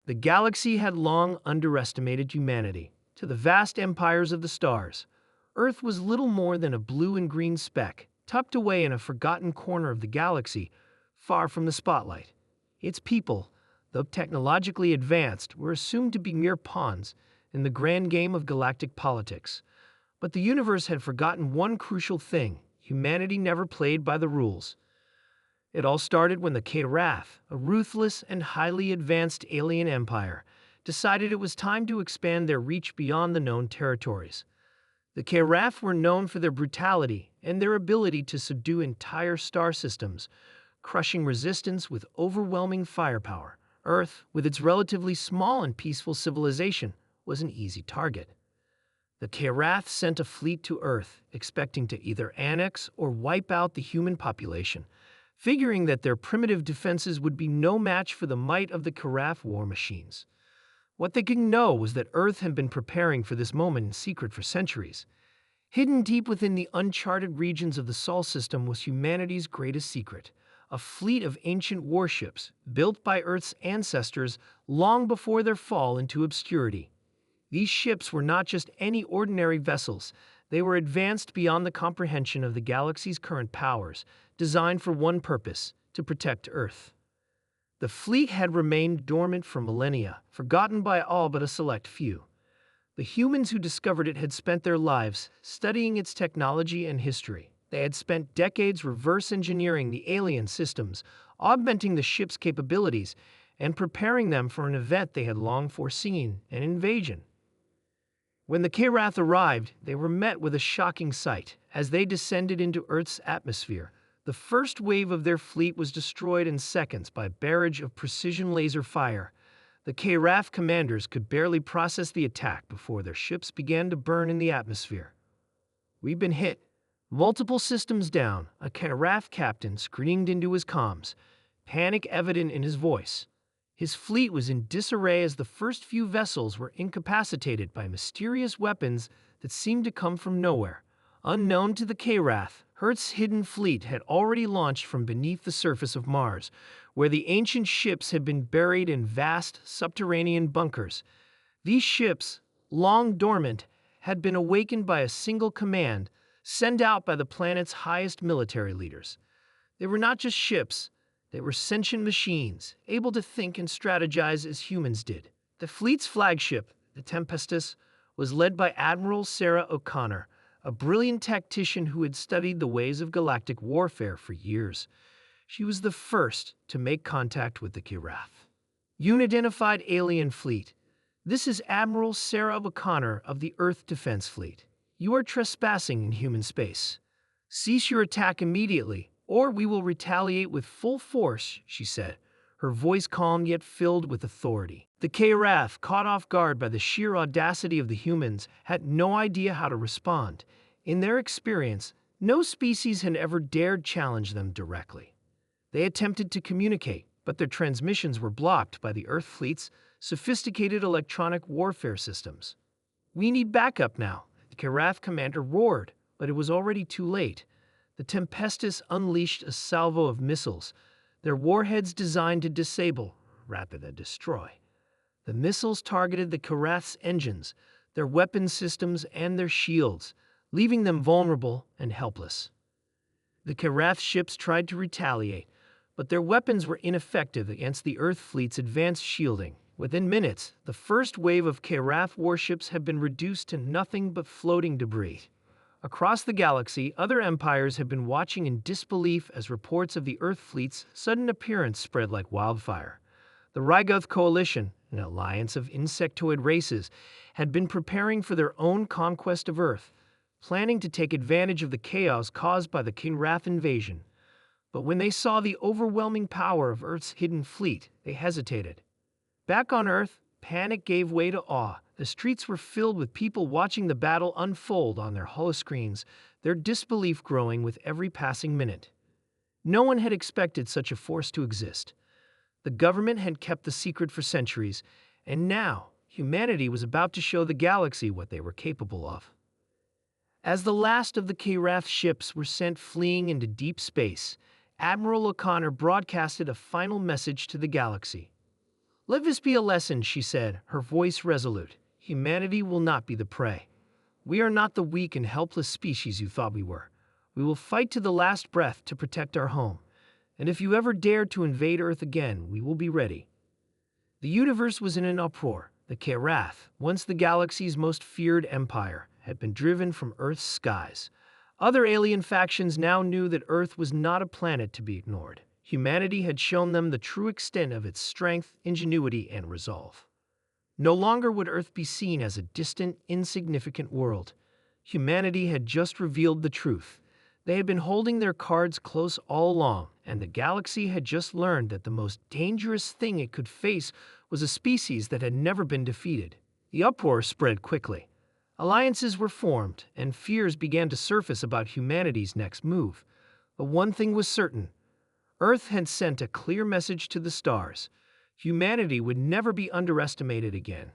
The galaxy had long underestimated humanity. To the vast empires of the stars, Earth was little more than a blue and green speck, tucked away in a forgotten corner of the galaxy, far from the spotlight. Its people, though technologically advanced, were assumed to be mere pawns in the grand game of galactic politics. But the universe had forgotten one crucial thing: humanity never played by the rules. It all started when the K'Rath, a ruthless and highly advanced alien empire, decided it was time to expand their reach beyond the known territories. The K'Rath were known for their brutality and their ability to subdue entire star systems, crushing resistance with overwhelming firepower. Earth, with its relatively small and peaceful civilization, was an easy target. The K'Rath sent a fleet to Earth, expecting to either annex or wipe out the human population, figuring that their primitive defenses would be no match for the might of the K'Rath war machines. What they didn't know was that Earth had been preparing for this moment in secret for centuries. Hidden deep within the uncharted regions of the Sol system was humanity's greatest secret: a fleet of ancient warships built by Earth's ancestors long before their fall into obscurity. These ships were not just any ordinary vessels. They were advanced beyond the comprehension of the galaxy's current powers, designed for one purpose: to protect Earth. The fleet had remained dormant for millennia, forgotten by all but a select few. The humans who discovered it had spent their lives studying its technology and history. They had spent decades reverse engineering the alien systems, augmenting the ship's capabilities, and preparing them for an event they had long foreseen: an invasion. When the K'Rath arrived, they were met with a shocking sight. As they descended into Earth's atmosphere, the first wave of their fleet was destroyed in seconds by a barrage of precision laser fire. The K'Rath commanders could barely process the attack before their ships began to burn in the atmosphere. "We've been hit. Multiple systems down," a K'Rath captain screamed into his comms, panic evident in his voice. His fleet was in disarray as the first few vessels were incapacitated by mysterious weapons that seemed to come from nowhere. Unknown to the K'Rath, Earth's hidden fleet had already launched from beneath the surface of Mars, where the ancient ships had been buried in vast subterranean bunkers. These ships, long dormant, had been awakened by a single command sent out by the planet's highest military leaders. They were not just ships. They were sentient machines, able to think and strategize as humans did. The fleet's flagship, the Tempestus, was led by Admiral Sarah O'Connor, a brilliant tactician who had studied the ways of galactic warfare for years. She was the first to make contact with the K'Rath. Unidentified alien fleet. This is Admiral Sarah O'Connor of the Earth Defense Fleet. You are trespassing in human space. Cease your attack immediately, or we will retaliate with full force, she said, her voice calm yet filled with authority. The K'Rath, caught off guard by the sheer audacity of the humans, had no idea how to respond. In their experience, no species had ever dared challenge them directly. They attempted to communicate, but their transmissions were blocked by the Earth fleet's sophisticated electronic warfare systems. "We need backup now," the K'Rath commander roared, but it was already too late. The Tempestus unleashed a salvo of missiles, their warheads designed to disable, rather than destroy. The missiles targeted the K'Rath's engines, their weapon systems, and their shields, leaving them vulnerable and helpless. The K'Rath ships tried to retaliate, but their weapons were ineffective against the Earth fleet's advanced shielding. Within minutes, the first wave of K'Rath warships had been reduced to nothing but floating debris. Across the galaxy, other empires had been watching in disbelief as reports of the Earth fleet's sudden appearance spread like wildfire. The Rygoth Coalition, an alliance of insectoid races, had been preparing for their own conquest of Earth, planning to take advantage of the chaos caused by the K'Rath invasion. But when they saw the overwhelming power of Earth's hidden fleet, they hesitated. Back on Earth, panic gave way to awe. The streets were filled with people watching the battle unfold on their holoscreens, their disbelief growing with every passing minute. No one had expected such a force to exist. The government had kept the secret for centuries, and now humanity was about to show the galaxy what they were capable of. As the last of the K'Rath ships were sent fleeing into deep space, Admiral O'Connor broadcasted a final message to the galaxy. Let this be a lesson, she said, her voice resolute. Humanity will not be the prey. We are not the weak and helpless species you thought we were. We will fight to the last breath to protect our home. And if you ever dare to invade Earth again, we will be ready. The universe was in an uproar. The Karath, once the galaxy's most feared empire, had been driven from Earth's skies. Other alien factions now knew that Earth was not a planet to be ignored. Humanity had shown them the true extent of its strength, ingenuity, and resolve. No longer would Earth be seen as a distant, insignificant world. Humanity had just revealed the truth. They had been holding their cards close all along, and the galaxy had just learned that the most dangerous thing it could face was a species that had never been defeated. The uproar spread quickly. Alliances were formed, and fears began to surface about humanity's next move. But one thing was certain. Earth had sent a clear message to the stars. Humanity would never be underestimated again.